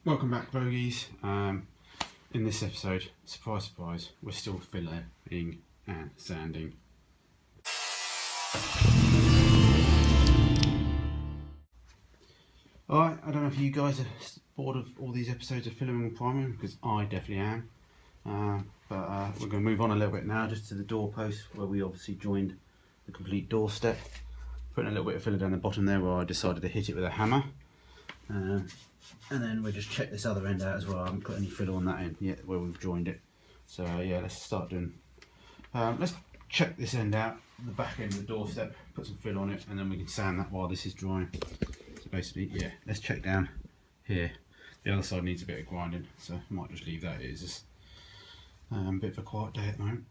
Welcome back, bogies. In this episode, surprise, surprise, we're still filling and sanding. Alright, I don't know if you guys are bored of all these episodes of filling and priming, because I definitely am. But we're going to move on a little bit now, just to the doorpost, where we obviously joined the complete doorstep. Putting a little bit of filler down the bottom there, where I decided to hit it with a hammer. And then we'll just check this other end out as well. I haven't put any filler on that end yet where we've joined it. So yeah, let's start doing. Let's check this end out, the back end of the doorstep, put some filler on it, and then we can sand that while this is drying. So basically, yeah, let's check down here. The other side needs a bit of grinding, so I might just leave that. It is just a bit of a quiet day at the moment.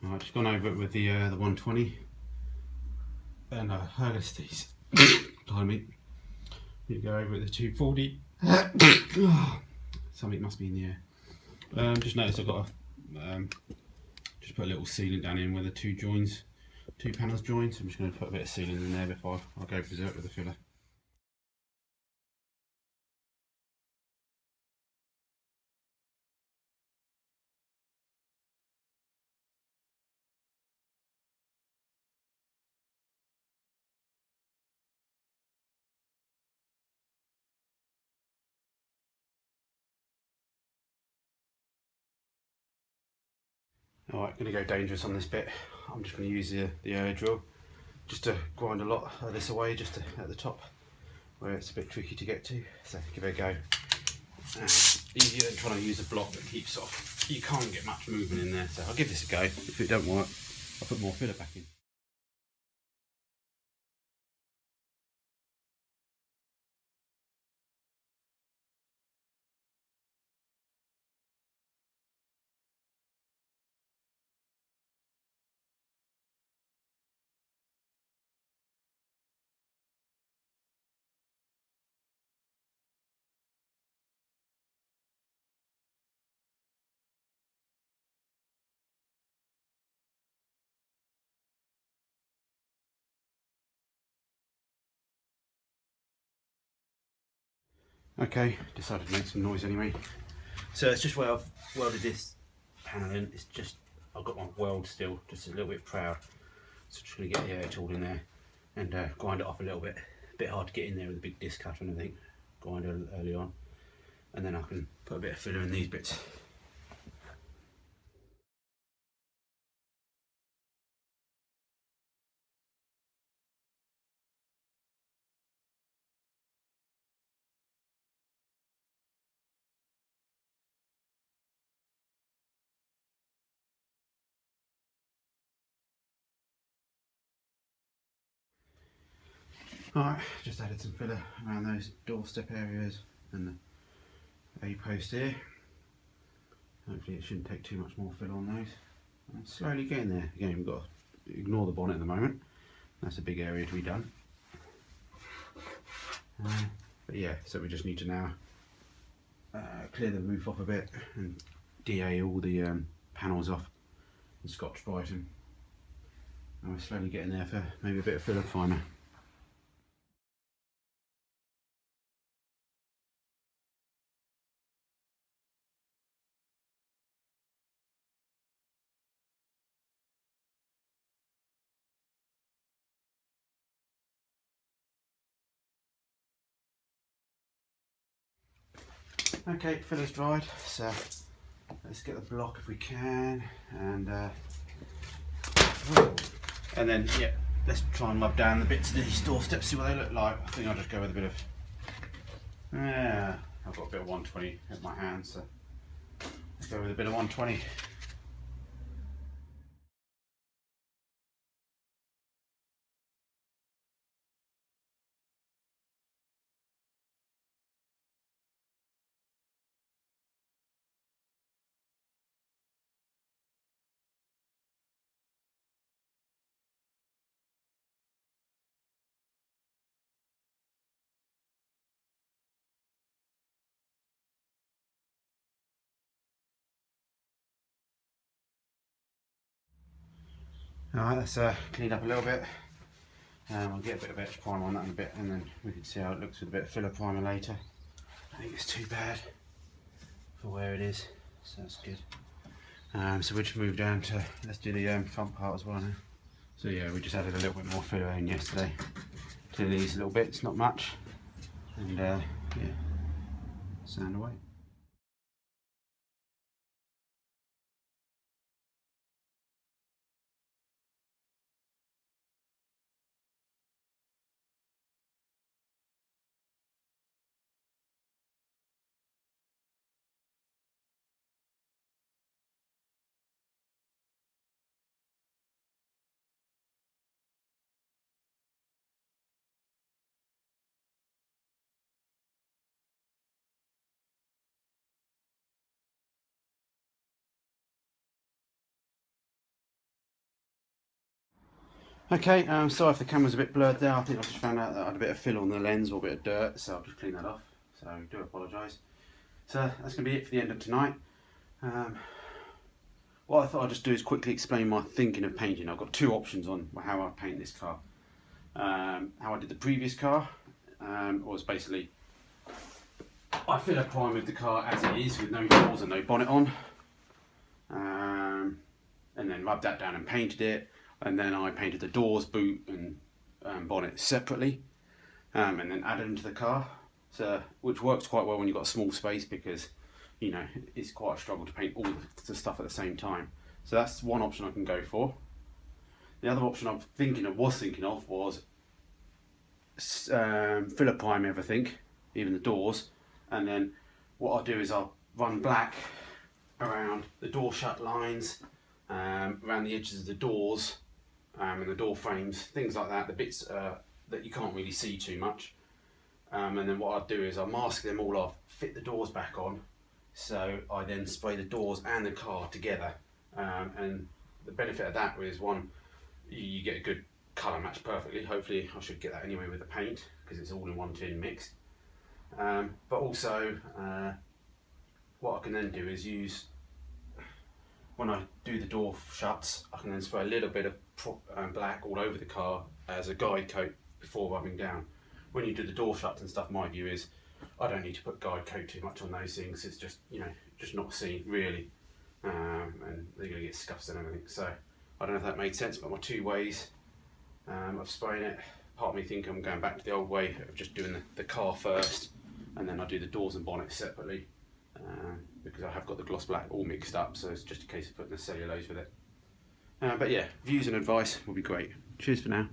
I've just gone over it with the 120, and I heard these. Blimey. Need to go over it with the 240. Something must be in the air. Just noticed I've got a, just put a little sealant down in where the two panels join. So I'm just going to put a bit of sealant in there before I go berserk with the filler. Alright, going to go dangerous on this bit. I'm just going to use the Airdrop just to grind a lot of this away, just at the top where it's a bit tricky to get to. So give it a go. Easier than trying to use a block that keeps off. You can't get much movement in there, so I'll give this a go. If it don't work, I'll put more filler back in. Okay, decided to make some noise anyway. So it's just where I've welded this panel in. It's just, I've got my weld still, just a little bit proud. So just going to get the air tool in there and grind it off a little bit. A bit hard to get in there with a big disc cutter and everything. Grind it early on. And then I can put a bit of filler in these bits. Alright, just added some filler around those doorstep areas and the A-post here. Hopefully it shouldn't take too much more filler on those. I'm slowly getting there. Again, we've got to ignore the bonnet at the moment. That's a big area to be done. But yeah, so we just need to now clear the roof off a bit and DA all the panels off and Scotch Brite them. And we're slowly getting there for maybe a bit of filler primer. Okay, filler's dried, so let's get the block if we can, and then yeah, let's try and rub down the bits of these doorsteps, see what they look like. I think I'll just go with a bit of, yeah, I've got a bit of 120 at my hand, so let's go with a bit of 120. Alright, let's clean up a little bit. I'll get a bit of extra primer on that in a bit, and then we can see how it looks with a bit of filler primer later. I think it's too bad for where it is, so that's good. So we'll just move down to, let's do the front part as well now. So yeah, we just added a little bit more filler in yesterday to these little bits, not much, and yeah, sand away. Okay, sorry if the camera's a bit blurred there. I think I just found out that I had a bit of fill on the lens or a bit of dirt, so I'll just clean that off. So I do apologise. So that's going to be it for the end of tonight. What I thought I'd just do is quickly explain my thinking of painting. I've got two options on how I paint this car. How I did the previous car was basically I filler primed the car as it is with no doors and no bonnet on, and then rubbed that down and painted it. And then I painted the doors, boot and bonnet separately, and then added them to the car, so which works quite well when you've got a small space, because you know it's quite a struggle to paint all the stuff at the same time. So that's one option I can go for. The other option was thinking of was filler prime everything, even the doors, and then what I'll do is I'll run black around the door shut lines, around the edges of the doors, and the door frames, things like that, the bits that you can't really see too much. And then what I'll do is I'll mask them all off, fit the doors back on, so I then spray the doors and the car together. And the benefit of that is, one, you get a good colour match perfectly. Hopefully I should get that anyway with the paint, because it's all in one tin mixed. But also what I can then do is use, when I do the door shuts, I can then spray a little bit of black all over the car as a guide coat before rubbing down. When you do the door shuts and stuff, my view is I don't need to put guide coat too much on those things. It's just, you know, just not seen really, and they're going to get scuffs and everything. So I don't know if that made sense, but my two ways of spraying it, part of me think I'm going back to the old way of just doing the car first, and then I do the doors and bonnet separately. Because I have got the gloss black all mixed up, so it's just a case of putting the cellulose with it. But yeah, views and advice would be great. Cheers for now.